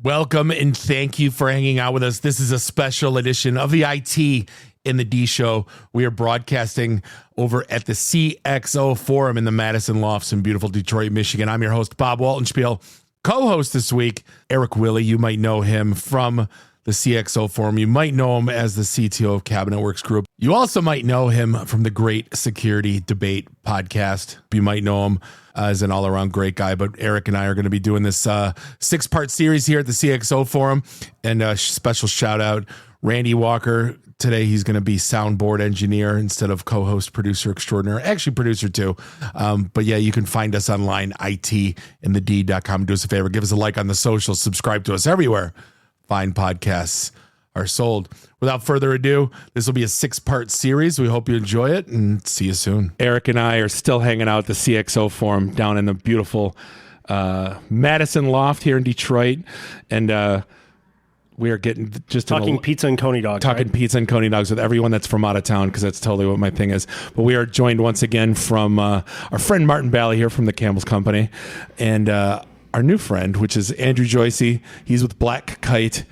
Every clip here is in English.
Welcome and thank you for hanging out with us. This is a special edition of the IT in the D Show. We are broadcasting over at the CXO Forum in the Madison Lofts in beautiful Detroit, Michigan. I'm your host, Bob Waltenspiel. Co-host this week, Erik Wille. You might know him from the CXO Forum. You might know him as the CTO of Cabinetworks Group. You also might know him from the Great Security Debate podcast. You might know him as an all-around great guy, but Erik and I are going to be doing this six-part series here at the CXO Forum. And a special shout-out, Randy Walker. Today he's going to be soundboard engineer instead of co-host producer extraordinaire. Actually, producer too. But yeah, you can find us online, itinthed.com. Do us a favor, give us a like on the socials, subscribe to us everywhere fine podcasts are sold. Without further ado, this will be a 6-part series. We hope you enjoy it and see you soon. Erik and I are still hanging out at the CXO Forum down in the beautiful Madison Loft here in Detroit. And we are getting just talking pizza and coney dogs. Talking pizza and coney dogs with everyone that's from out of town, because that's totally what my thing is. But we are joined once again from our friend Martin Bally here from the Campbell's company, and our new friend, which is Andrew Joycey. He's with Black Kite,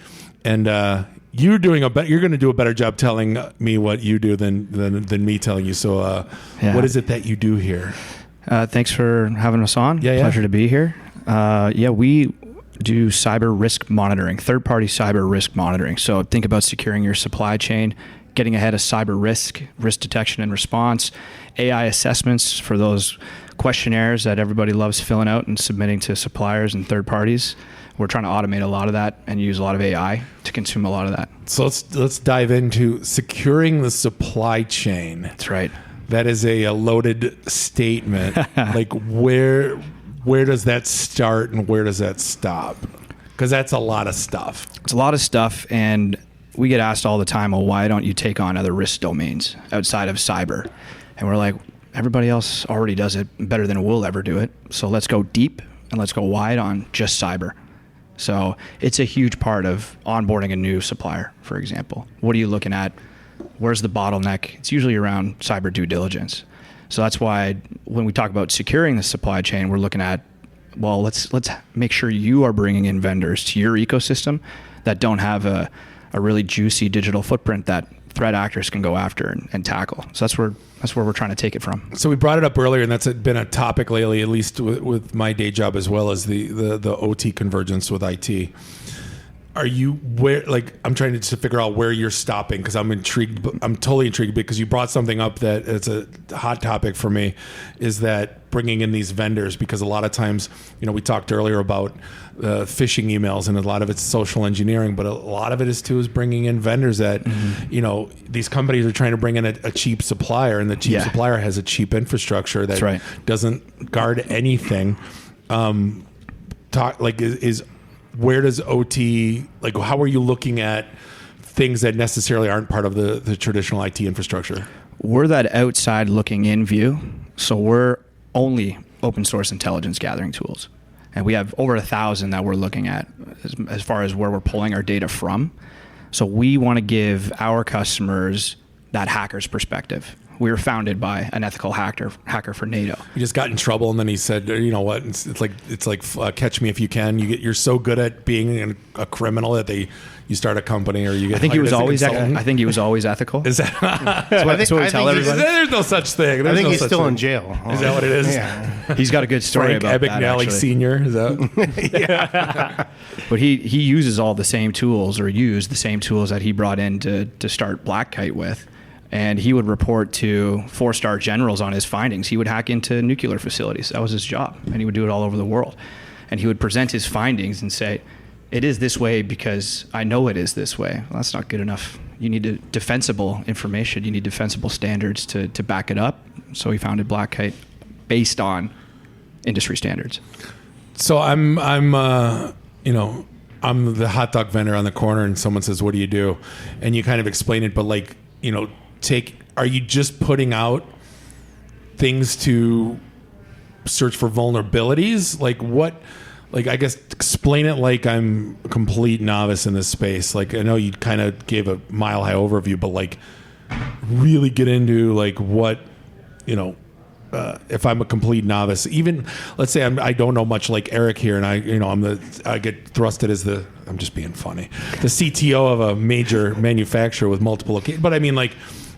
and you're going to do a better job telling me what you do than me telling you. So, What is it that you do here? Thanks for having us on. Pleasure to be here. We do cyber risk monitoring, third-party cyber risk monitoring. So think about securing your supply chain, getting ahead of cyber risk detection and response, AI assessments for those questionnaires that everybody loves filling out and submitting to suppliers and third parties. We're trying to automate a lot of that and use a lot of AI to consume a lot of that. So let's dive into securing the supply chain. That's right. That is a loaded statement. Like where does that start and where does that stop? Because that's a lot of stuff. It's a lot of stuff, and we get asked all the time, well, why don't you take on other risk domains outside of cyber? And we're like, everybody else already does it better than we'll ever do it. So let's go deep and let's go wide on just cyber. So it's a huge part of onboarding a new supplier, for example. What are you looking at? Where's the bottleneck? It's usually around cyber due diligence. So that's why when we talk about securing the supply chain, we're looking at, well, let's make sure you are bringing in vendors to your ecosystem that don't have a really juicy digital footprint that threat actors can go after and tackle. So that's where we're trying to take it from. So we brought it up earlier, and that's been a topic lately, at least with my day job, as well as the OT convergence with IT. Are you I'm trying to figure out where you're stopping, because I'm intrigued. I'm totally intrigued because you brought something up that it's a hot topic for me, is that bringing in these vendors, because a lot of times, we talked earlier about phishing emails, and a lot of it's social engineering, but a lot of it is bringing in vendors that, these companies are trying to bring in a cheap supplier, and the cheap supplier has a cheap infrastructure that doesn't guard anything. Where does OT, how are you looking at things that necessarily aren't part of the traditional IT infrastructure? We're that outside looking in view. So we're only open source intelligence gathering tools. And we have over 1,000 that we're looking at as far as where we're pulling our data from. So we want to give our customers that hacker's perspective. We were founded by an ethical hacker for NATO. He just got in trouble, and then he said, "You know what? It's like Catch Me If You Can. You're so good at being a criminal that you start a company, or you get." I think he was always ethical. Is that? That's what we tell everybody. There's no such thing. I think he's still in jail. Is that what it is? Yeah. He's got a good story about that. Abagnale Senior. Is that? Yeah. But he uses all the same tools, or used the same tools that he brought in to start Black Kite with. And he would report to 4-star generals on his findings. He would hack into nuclear facilities. That was his job. And he would do it all over the world. And he would present his findings and say, it is this way because I know it is this way. Well, that's not good enough. You need defensible information. You need defensible standards to back it up. So he founded Black Kite based on industry standards. So I'm the hot dog vendor on the corner, and someone says, what do you do? And you kind of explain it, but are you just putting out things to search for vulnerabilities? I guess explain it like I'm a complete novice in this space. I know you kind of gave a mile high overview, but really get into what, if I'm a complete novice, even let's say I don't know much like Erik here, and I get thrusted as I'm just being funny, the CTO of a major manufacturer with multiple locations. But I mean, like,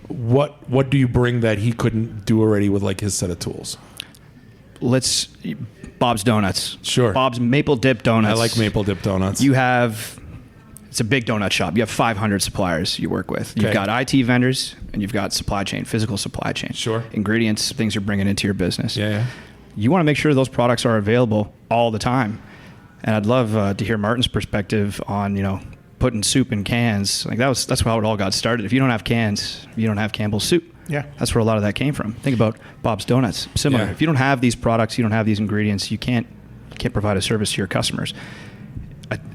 what do you bring that he couldn't do already with like his set of tools? Bob's Donuts. Sure. Bob's Maple Dip Donuts. I like Maple Dip Donuts. It's a big donut shop. You have 500 suppliers you work with. You've got IT vendors, and you've got supply chain, physical supply chain. Sure. Ingredients, things you're bringing into your business. Yeah. You want to make sure those products are available all the time. And I'd love to hear Martin's perspective on, putting soup in cans. Like that's how it all got started. If you don't have cans, you don't have Campbell's soup. Yeah. That's where a lot of that came from. Think about Bob's Donuts. Similar. Yeah. If you don't have these products, you don't have these ingredients, you can't provide a service to your customers.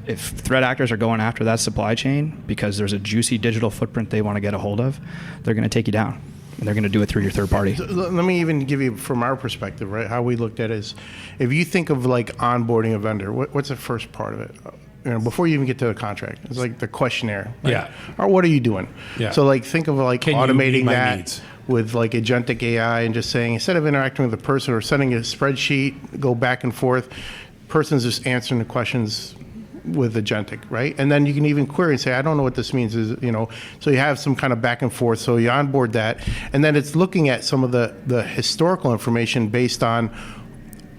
If threat actors are going after that supply chain because there's a juicy digital footprint they want to get a hold of, they're going to take you down. And they're going to do it through your third party. So let me even give you from our perspective, right? How we looked at it is, if you think of like onboarding a vendor, what's the first part of it? Before you even get to the contract, it's like the questionnaire. Right? Yeah. Or what are you doing? Yeah. So like think of like automating that needs? with like agentic AI and just saying, instead of interacting with the person or sending a spreadsheet, go back and forth, person's just answering the questions with agentic, right? And then you can even query and say, I don't know what this means, so you have some kind of back and forth, so you onboard that, and then it's looking at some of the historical information based on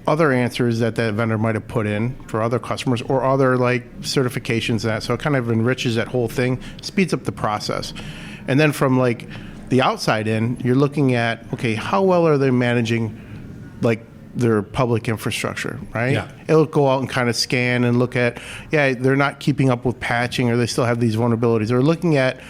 other answers that vendor might have put in for other customers or other like certifications and that, so it kind of enriches that whole thing, speeds up the process. And then from like the outside in, you're looking at, okay, how well are they managing like their public infrastructure, right? Yeah. It'll go out and kind of scan and look at, they're not keeping up with patching or they still have these vulnerabilities. They're looking at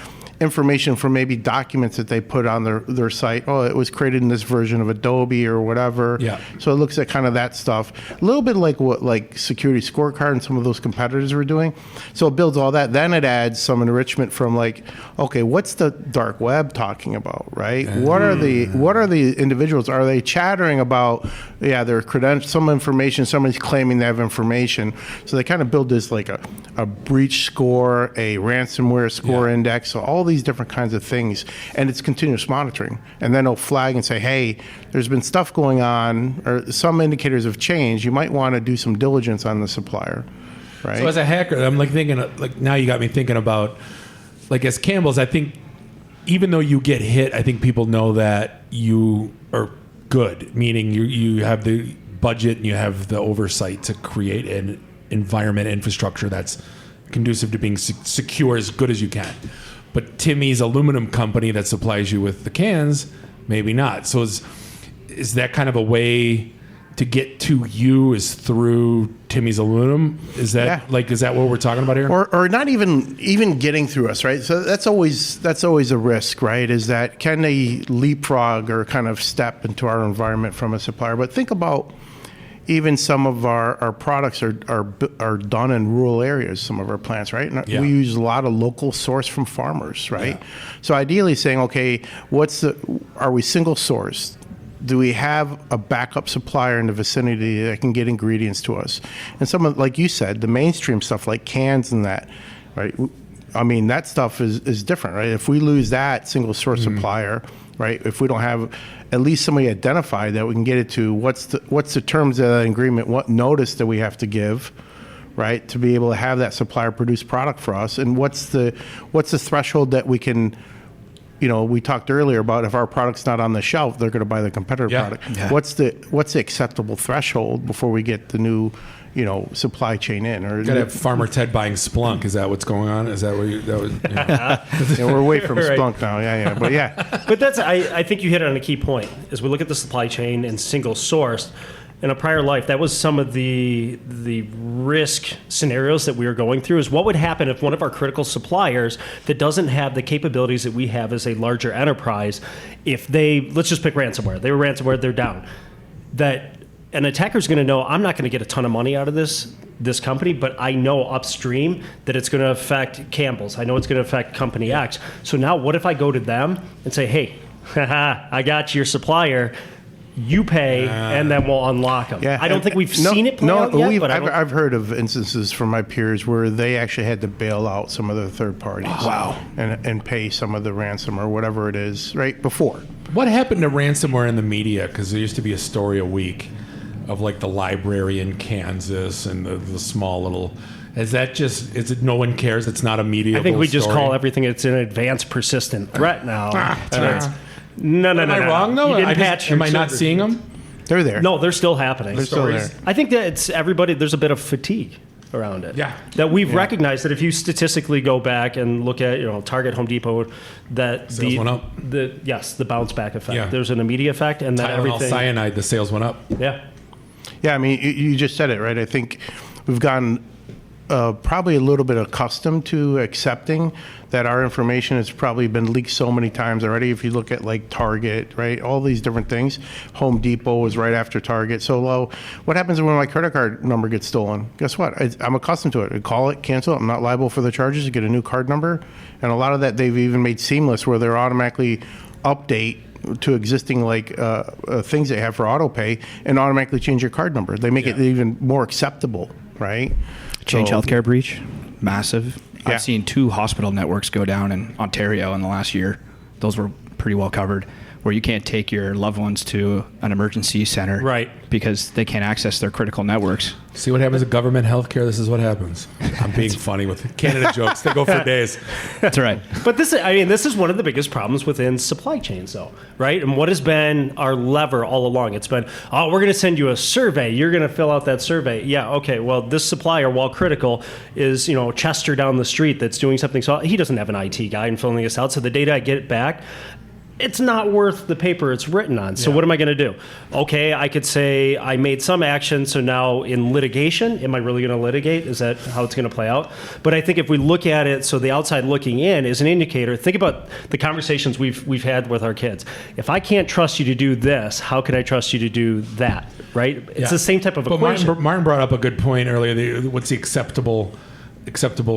information from maybe documents that they put on their site. Oh, it was created in this version of Adobe or whatever. Yeah. So it looks at kind of that stuff. A little bit like what like Security Scorecard and some of those competitors were doing. So it builds all that. Then it adds some enrichment from like, okay, what's the dark web talking about, right? What are the individuals? Are they chattering about, their credentials, some information, somebody's claiming they have information. So they kind of build this like a breach score, a ransomware score index, so all these different kinds of things, and it's continuous monitoring. And then it'll flag and say, hey, there's been stuff going on, or some indicators have changed. You might want to do some diligence on the supplier, right? So as a hacker, I'm like thinking, like now you got me thinking about, like as Campbell's, I think even though you get hit, I think people know that you are good, meaning you have the budget and you have the oversight to create an environment infrastructure that's conducive to being secure as good as you can. But Timmy's aluminum company that supplies you with the cans, maybe not. So is that kind of a way to get to you is through Timmy's aluminum? Is that is that what we're talking about here? Or not even getting through us, right? So that's always a risk, right? Is that can they leapfrog or kind of step into our environment from a supplier? But think about even some of our products are done in rural areas, some of our plants, right? And we use a lot of local source from farmers, right? Yeah. So ideally saying, okay, are we single sourced? Do we have a backup supplier in the vicinity that can get ingredients to us? And some of, like you said, the mainstream stuff like cans and that, right? I mean, that stuff is different, right? If we lose that single source supplier, right? If we don't have at least somebody identified that we can get it to, what's the terms of that agreement? What notice do we have to give, right, to be able to have that supplier produce product for us? And what's the threshold that we can, we talked earlier about if our product's not on the shelf, they're going to buy the competitor product. Yeah. What's the acceptable threshold before we get the new supply chain in? Or got to have Farmer Ted buying Splunk. Is that what's going on? Is that what that was? We're away from Splunk now. Yeah. But that's I think you hit on a key point. As we look at the supply chain and single sourced, in a prior life, that was some of the risk scenarios that we were going through. Is what would happen if one of our critical suppliers that doesn't have the capabilities that we have as a larger enterprise, if let's just pick ransomware. They were ransomware, they're down. That an attacker's going to know, I'm not going to get a ton of money out of this company, but I know upstream that it's going to affect Campbell's. I know it's going to affect company X. So now what if I go to them and say, hey, I got your supplier, you pay, and then we'll unlock them. Yeah, I don't think we've seen it play out yet. But I've heard of instances from my peers where they actually had to bail out some of the third parties. Wow. And pay some of the ransom or whatever it is, right, before. What happened to ransomware in the media? Because there used to be a story a week of like the library in Kansas and the small little. Is it no one cares? It's not a media. I think we just call everything it's an advanced persistent threat now. No. Am I wrong though? Am I not seeing them? They're there. No, they're still happening. They're still there. I think that it's everybody. There's a bit of fatigue around it. Yeah. That we've recognized that if you statistically go back and look at Target, Home Depot, that sales went up. The bounce back effect. Yeah. There's an immediate effect, and that Tylenol everything. cyanide, the sales went up. Yeah. Yeah, I mean, you just said it, right? I think we've gotten probably a little bit accustomed to accepting that our information has probably been leaked so many times already. If you look at like Target, right, all these different things. Home Depot was right after Target. So what happens when my credit card number gets stolen? Guess what? I'm accustomed to it. I call it, cancel it. I'm not liable for the charges. You get a new card number. And a lot of that they've even made seamless where they're automatically update to existing things they have for auto pay and automatically change your card number. They make it even more acceptable, right? Change healthcare breach, massive. Yeah. I've seen 2 hospital networks go down in Ontario in the last year. Those were pretty well covered, where you can't take your loved ones to an emergency center, right? Because they can't access their critical networks. See what happens at government healthcare? This is what happens. I'm being funny with Canada jokes. They go for days. That's right. But this is one of the biggest problems within supply chains, though, right? And what has been our lever all along? It's been, we're going to send you a survey. You're going to fill out that survey. Yeah, okay. Well, this supplier, while critical, is Chester down the street that's doing something. So he doesn't have an IT guy and filling this out. So the data I get back, it's not worth the paper it's written on. So what am I going to do? Okay, I could say I made some action, so now in litigation, am I really going to litigate? Is that how it's going to play out? But I think if we look at it, so the outside looking in is an indicator. Think about the conversations we've had with our kids. If I can't trust you to do this, how can I trust you to do that? Right? It's the same type of equation. Martin brought up a good point earlier. What's the acceptable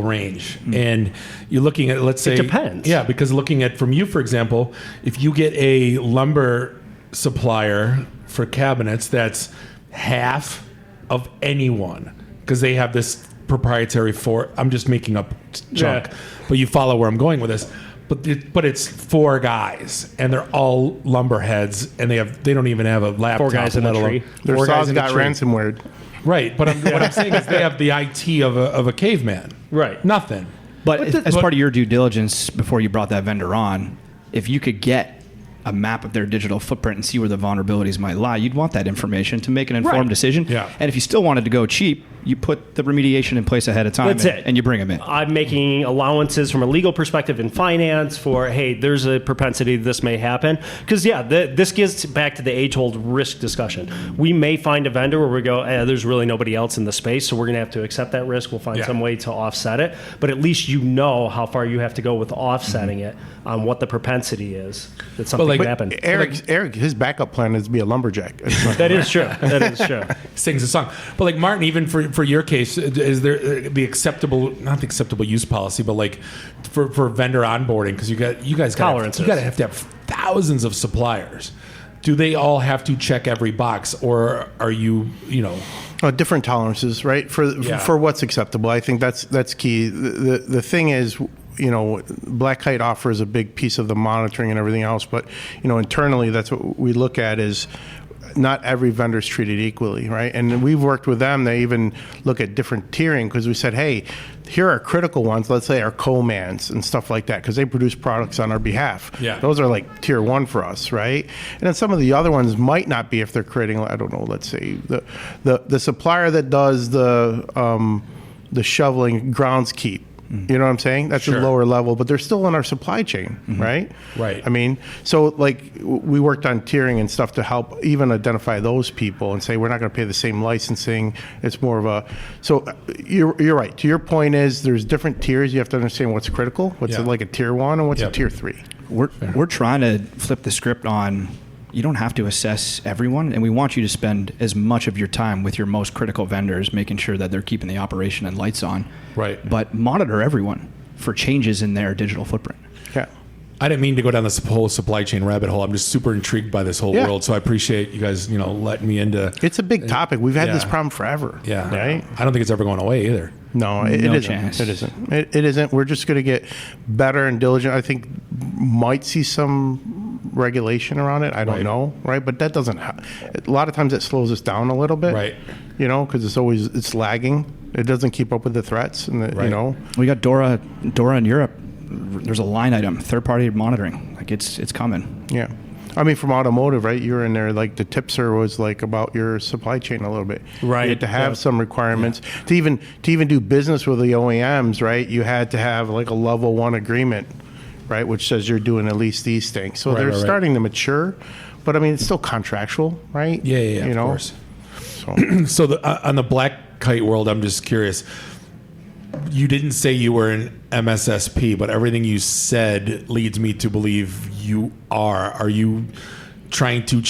range? And you're looking at, let's say, it depends. Yeah, because looking at from you, for example, if you get a lumber supplier for cabinets that's half of anyone, because they have this proprietary I'm just making up junk, but you follow where I'm going with this. But it's 4 guys, and they're all lumber heads, and they don't even have a laptop. 4 guys in a tree. Their saws got ransomware. Right, but what I'm saying is they have the IT of a caveman. Right. Nothing. But as part of your due diligence before you brought that vendor on, if you could get a map of their digital footprint and see where the vulnerabilities might lie, you'd want that information to make an informed decision. Yeah. And if you still wanted to go cheap, you put the remediation in place ahead of time and you bring them in. I'm making allowances from a legal perspective in finance for, hey, there's a propensity this may happen. Because, this gets back to the age-old risk discussion. We may find a vendor where we go, there's really nobody else in the space, so we're going to have to accept that risk. We'll find some way to offset it. But at least you know how far you have to go with offsetting it on what the propensity is that something could happen. Erik, his backup plan is to be a lumberjack. That is true. That is true. Sings a song. But like Martin, even for your case, is there not the acceptable use policy, but like for vendor onboarding, because you guys tolerances. You got to have thousands of suppliers. Do they all have to check every box, or are you different tolerances, right? For what's acceptable. I think that's key. The thing is, Black Kite offers a big piece of the monitoring and everything else, but internally, that's what we look at is not every vendor is treated equally, right? And we've worked with them. They even look at different tiering because we said, hey, here are critical ones, let's say our co-mans and stuff like that, because they produce products on our behalf. Yeah. Those are like tier 1 for us, right? And then some of the other ones might not be if they're creating, I don't know, let's say the supplier that does the shoveling groundskeep. You know what I'm saying? That's a lower level, but they're still in our supply chain, right? Right. I mean, so like we worked on tiering and stuff to help even identify those people and say we're not going to pay the same licensing. It's more of a. So you're right. To your point is there's different tiers. You have to understand what's critical, what's like a tier 1, and what's a tier 3. We're trying to flip the script on. You don't have to assess everyone, and we want you to spend as much of your time with your most critical vendors, making sure that they're keeping the operation and lights on. Right. But monitor everyone for changes in their digital footprint. Yeah. I didn't mean to go down this whole supply chain rabbit hole. I'm just super intrigued by this whole world, so I appreciate you guys, letting me into. It's a big topic. We've had this problem forever. Yeah. Right. I don't think it's ever going away either. No, it isn't. It isn't. It isn't. We're just going to get better and diligent. I think might see some regulation around it. I don't know, right? But that doesn't. A lot of times it slows us down a little bit, Right. You know, because it's lagging. It doesn't keep up with the threats, and you know. We got DORA in Europe. There's a line item, third-party monitoring. Like it's coming. Yeah. I mean, from automotive, right? You're in there, like the tipser was like about your supply chain a little bit. Right. You had to have some requirements to even do business with the OEMs, right? You had to have like a level 1 agreement, right? Which says you're doing at least these things. So they're starting to mature, but I mean, it's still contractual, right? Yeah, you of know? course. So, So on the Black Kite world, I'm just curious. You didn't say you were an MSSP, but everything you said leads me to believe you are. Are you trying to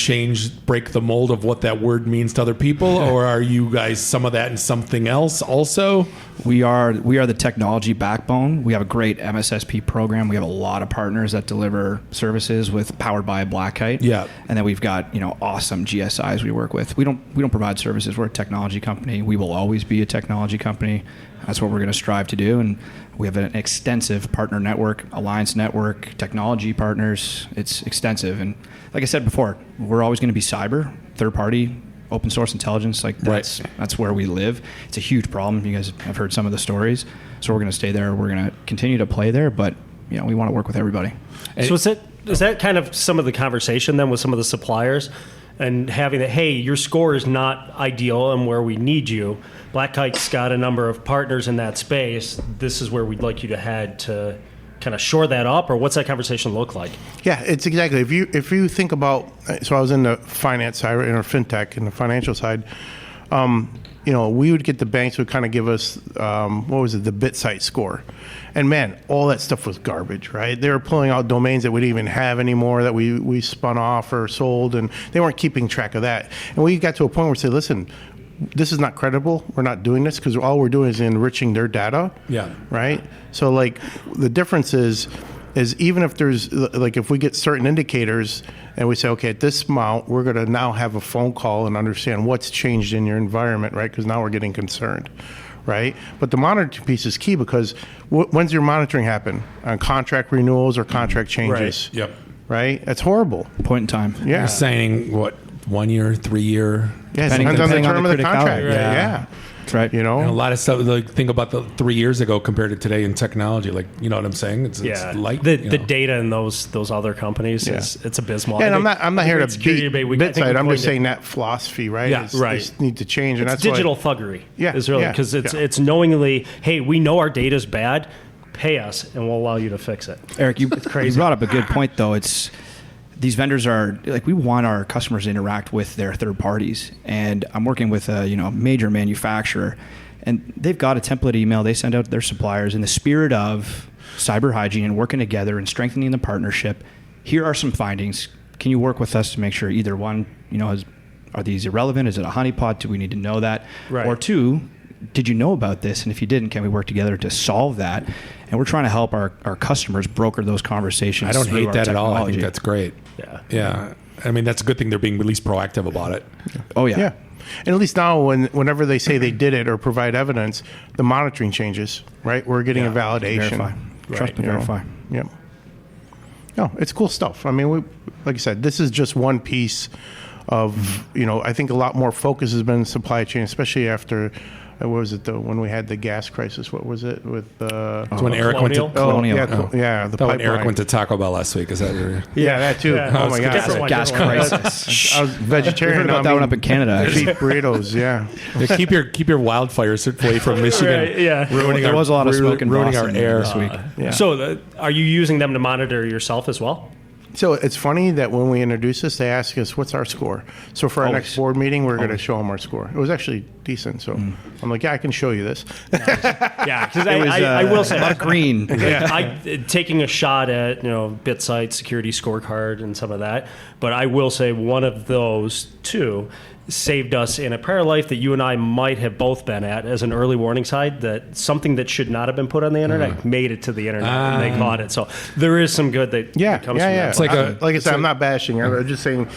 break the mold of what that word means to other people, or are you guys some of that and something else also? We are the technology backbone. We have a great MSSP program. We have a lot of partners that deliver services powered by Black Kite. Yeah. And then we've got, awesome GSIs we work with. We don't provide services. We're a technology company. We will always be a technology company. That's what we're going to strive to do. And we have an extensive partner network, alliance network, technology partners. It's extensive. And like I said before, we're always going to be cyber, third party, open source intelligence. Like that's where we live. It's a huge problem. You guys have heard some of the stories. So we're going to stay there. We're going to continue to play there, but we want to work with everybody. So is that kind of some of the conversation then with some of the suppliers and having that, hey, your score is not ideal and where we need you. Black Kite's got a number of partners in that space. This is where we'd like you to head to kind of shore that up, or what's that conversation look like? yeah, it's exactly. If you think about, so I was in the finance side, in our fintech, in the financial side. We would get the banks would kind of give us, the BitSite score. And man, all that stuff was garbage, right? They were pulling out domains that we didn't even have anymore that we spun off or sold, and they weren't keeping track of that. And we got to a point where we said, listen, this is not credible. We're not doing this because all we're doing is enriching their data. Yeah. Right? So like the difference is even if there's like if we get certain indicators and we say, okay, at this amount, we're going to now have a phone call and understand what's changed in your environment, right? Because now we're getting concerned, right? But the monitoring piece is key because when's your monitoring happen? On contract renewals or contract changes? Yep. Right? That's horrible. Point in time. Yeah. You're saying, 1 year, 3 year? Yeah, it depends on the term of the contract. Right. Yeah. That's right. And a lot of stuff, like think about the 3 years ago compared to today in technology. Like, you know what I'm saying? It's light. The data in those other companies, it's abysmal. Yeah, and I'm not here to beat BitSite. I'm just saying that that philosophy, right? Yeah, right. Just need to change. And it's that's digital thuggery. Yeah. Is really because it's knowingly, hey, we know our data's bad, pay us, and we'll allow you to fix it. Eric, you brought up a good point, though. These vendors are like, we want our customers to interact with their third parties, and I'm working with a major manufacturer, and they've got a template email they send out to their suppliers in the spirit of cyber hygiene and working together and strengthening the partnership. Here are some findings. Can you work with us to make sure either one, are these irrelevant? Is it a honeypot? Do we need to know that? Right. Or two, did you know about this? And if you didn't, can we work together to solve that? And we're trying to help our customers broker those conversations. I don't hate that at all. I think technology. that's great. Yeah. I mean, that's a good thing they're being at least proactive about it. Oh, yeah. Yeah. And at least now, whenever they say they did it or provide evidence, the monitoring changes, right? We're getting a validation. Verify. Trust and verify. Yep. No, it's cool stuff. I mean, like I said, this is just one piece of, I think a lot more focus has been in supply chain, especially after, what was it, when we had the gas crisis? What was it with It's when Erik went to Colonial. the when pipeline. Erik went to Taco Bell last week. Is that where? Yeah, that too. Yeah. Oh my God. Gas crisis. I was vegetarian. We heard about that one up in Canada, actually. Cheap burritos, yeah. Yeah, keep your wildfires away from Michigan. Right, yeah. Ruining There was a lot of smoke in ruining our Boston air this week. Yeah. So are you using them to monitor yourself as well? So it's funny that when we introduce this, they ask us, what's our score? So for our next board meeting, we're going to show them our score. It was actually decent. So I'm like, yeah, I can show you this. Yeah, because I will say, a lot of green. taking a shot at BitSite security scorecard and some of that, but I will say one of those two saved us in a prior life that you and I might have both been at as an early warning side, that something that should not have been put on the internet made it to the internet and they caught it. So there is some good that comes from that. It's like like I said, I'm not bashing. I'm just saying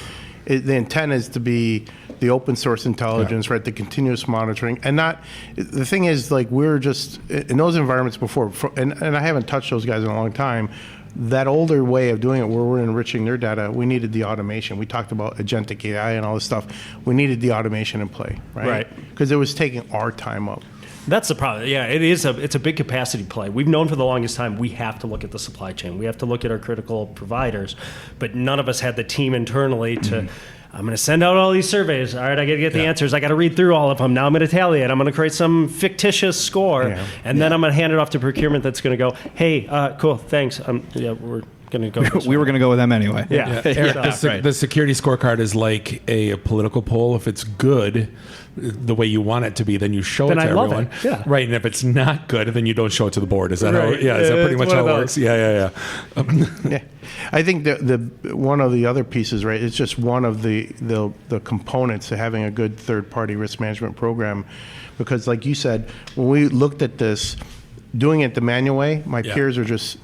the intent is to be the open source intelligence, right? The continuous monitoring, and not. The thing is, like, we're just in those environments before, and I haven't touched those guys in a long time. that older way of doing it where we're enriching their data, we needed the automation. We talked about agentic AI and all this stuff. We needed the automation in play, right? Right. Because it was taking our time up. That's the problem. Yeah, it's a big capacity play. We've known for the longest time we have to look at the supply chain. We have to look at our critical providers, but none of us had the team internally to. I'm going to send out all these surveys. All right, I got to get the answers. I got to read through all of them. Now I'm going to tally it. I'm going to create some fictitious score, and then I'm going to hand it off to procurement. That's going to go, hey, cool, thanks. We're going to go. We were going to go with them anyway. Eric, the security scorecard is like a political poll. If it's good, the way you want it to be, then you show it to everyone. Yeah. Right. And if it's not good, then you don't show it to the board. Is that how? Right. Yeah. Is that pretty much how it works? Yeah. Yeah, I think the one of the other pieces, right? It's just one of the components to having a good third-party risk management program, because like you said, when we looked at this, doing it the manual way, my peers are just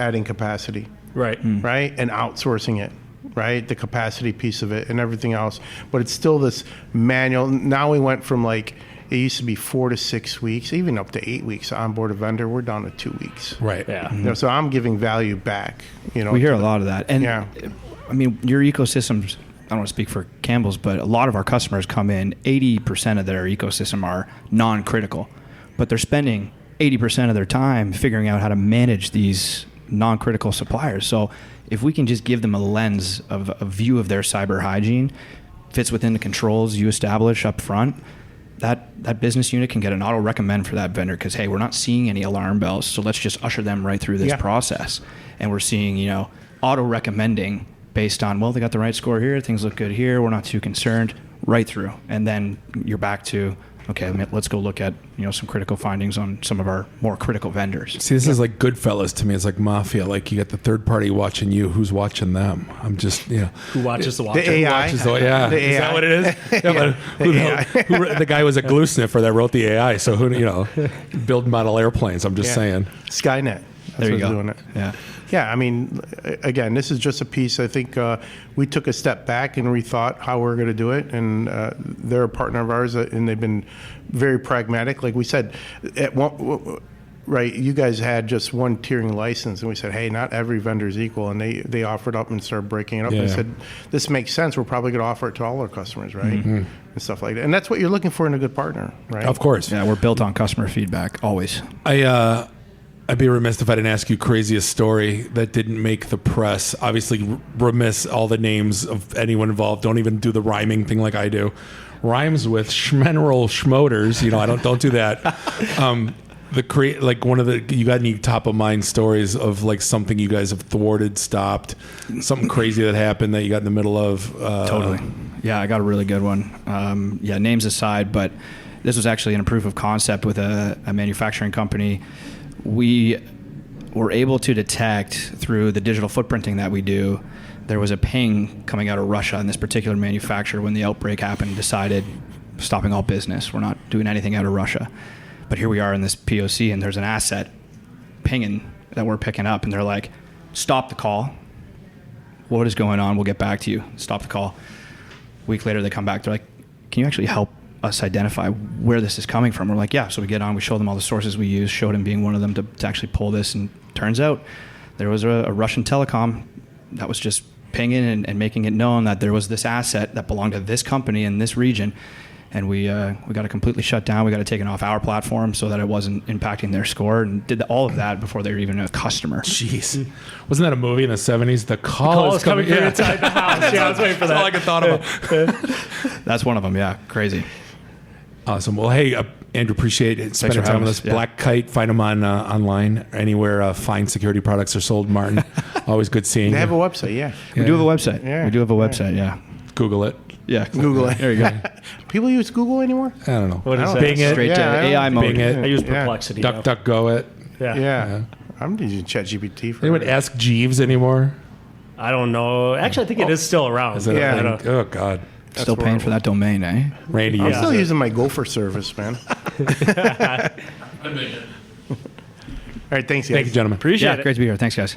adding capacity, Right. right, and outsourcing it, right, the capacity piece of it and everything else. But it's still this manual. Now we went from like, it used to be 4 to 6 weeks, even up to 8 weeks to onboard a vendor. We're down to 2 weeks. Right. Yeah. You know, so I'm giving value back. You know, We hear a lot of that. And Yeah. I mean, your ecosystems, I don't want to speak for Campbell's, but a lot of our customers come in, 80% of their ecosystem are non-critical, but they're spending 80% of their time figuring out how to manage these non-critical suppliers. So if we can just give them a lens of a view of their cyber hygiene, fits within the controls you establish up front, that business unit can get an auto recommend for that vendor because, hey, we're not seeing any alarm bells, so let's just usher them right through this process. And we're seeing, auto recommending based on, well, they got the right score here, things look good here, we're not too concerned, right through. And then you're back to, okay, let's go look at some critical findings on some of our more critical vendors. See, this is like Goodfellas to me. It's like mafia. Like you got the third party watching you. Who's watching them? I'm just, Who watches the watcher? The AI. Is The that AI. what it is? Yeah, but the guy was a glue sniffer that wrote the AI. So build model airplanes. I'm just saying. Skynet. That's There you what's go. doing it. Yeah. Yeah, I mean, again, this is just a piece. I think we took a step back and rethought how we're going to do it. And they're a partner of ours, and they've been very pragmatic. Like we said, right, you guys had just one tiering license, and we said, hey, not every vendor is equal. And they offered up and started breaking it up. Yeah. And said, this makes sense. We're probably going to offer it to all our customers, right? And stuff like that. And that's what you're looking for in a good partner, right? Of course. Yeah, we're built on customer feedback, always. I'd be remiss if I didn't ask you craziest story that didn't make the press. Obviously, remiss all the names of anyone involved. Don't even do the rhyming thing like I do. Rhymes with Schmeneral Schmoters. I don't do that. Like one of the, you got any top of mind stories of like something you guys have thwarted, stopped, something crazy that happened that you got in the middle of? Totally. Yeah, I got a really good one. Names aside, but this was actually in a proof of concept with a manufacturing company. We were able to detect through the digital footprinting that we do, there was a ping coming out of Russia, and this particular manufacturer, when the outbreak happened, decided stopping all business. We're not doing anything out of Russia. But here we are in this POC, and there's an asset pinging that we're picking up, and they're like, stop the call. What is going on? We'll get back to you. Stop the call. A week later, they come back. They're like, can you actually help us identify where this is coming from? We're like, yeah. So we get on, we show them all the sources we use, showed him being one of them to actually pull this. And turns out there was a Russian telecom that was just pinging and making it known that there was this asset that belonged to this company in this region. And we got it completely shut down. We got it taken off our platform so that it wasn't impacting their score, and did all of that before they were even a customer. Jeez. Wasn't that a movie in the 70s? The call is coming from inside the house. Yeah, I was waiting for that. That's all I could thought about. That's one of them, yeah. Crazy. Awesome. Well, hey, Andrew, appreciate it. Spending for time having with us. us. Yeah. Black Kite, find them on anywhere fine security products are sold. Martin, always good seeing They you. have a website, yeah. We do have a website. Yeah. We do have a website, yeah. Google it. Yeah. Google it. There you go. People use Google anymore? I don't know. What is that? Bing it. Straight to Yeah, I don't- AI mode. Bing it. I use Yeah. Perplexity. now. DuckDuckGo it. Yeah. Yeah. I'm using ChatGPT for Anyone ask Jeeves anymore? I don't know. Actually, I think it is still around. Is that Yeah. a I thing? don't- Oh, God. Still paying for that domain, eh? Randy, I'm uses still it. using my Gopher service, man. All right, thanks, guys. Thank you, gentlemen. Appreciate Yeah, it. great to be here. Thanks, guys.